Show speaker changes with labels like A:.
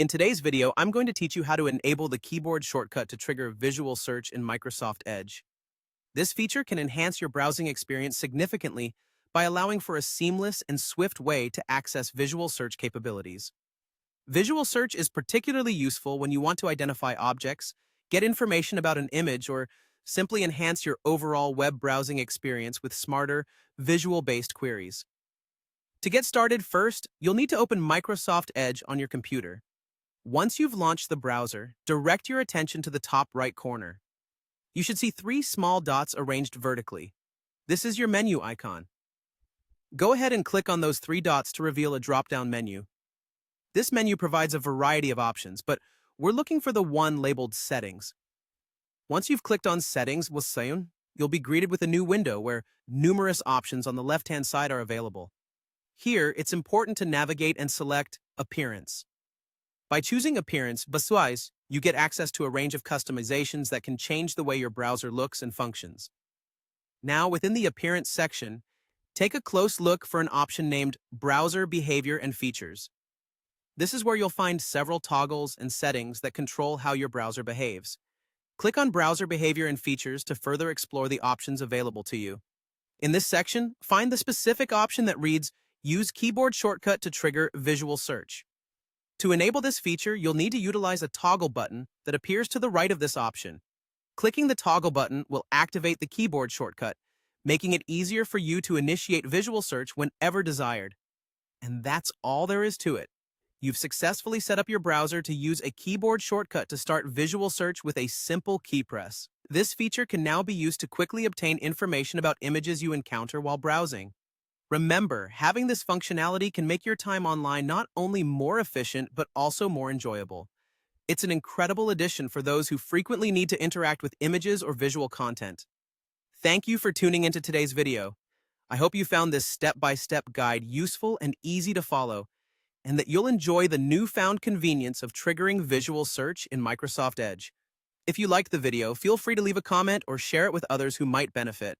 A: In today's video, I'm going to teach you how to enable the keyboard shortcut to trigger visual search in Microsoft Edge. This feature can enhance your browsing experience significantly by allowing for a seamless and swift way to access visual search capabilities. Visual search is particularly useful when you want to identify objects, get information about an image, or simply enhance your overall web browsing experience with smarter, visual-based queries. To get started, first, you'll need to open Microsoft Edge on your computer. Once you've launched the browser, direct your attention to the top right corner. You should see three small dots arranged vertically. This is your menu icon. Go ahead and click on those three dots to reveal a drop-down menu. This menu provides a variety of options, but we're looking for the one labeled Settings. Once you've clicked on Settings with Sayun, you'll be greeted with a new window where numerous options on the left-hand side are available. Here, it's important to navigate and select Appearance. By choosing Appearance, Visualize, you get access to a range of customizations that can change the way your browser looks and functions. Now, within the Appearance section, take a close look for an option named Browser Behavior and Features. This is where you'll find several toggles and settings that control how your browser behaves. Click on Browser Behavior and Features to further explore the options available to you. In this section, find the specific option that reads Use Keyboard Shortcut to trigger visual search. To enable this feature, you'll need to utilize a toggle button that appears to the right of this option. Clicking the toggle button will activate the keyboard shortcut, making it easier for you to initiate visual search whenever desired. And that's all there is to it. You've successfully set up your browser to use a keyboard shortcut to start visual search with a simple key press. This feature can now be used to quickly obtain information about images you encounter while browsing. Remember, having this functionality can make your time online not only more efficient, but also more enjoyable. It's an incredible addition for those who frequently need to interact with images or visual content. Thank you for tuning into today's video. I hope you found this step-by-step guide useful and easy to follow, and that you'll enjoy the newfound convenience of triggering visual search in Microsoft Edge. If you liked the video, feel free to leave a comment or share it with others who might benefit.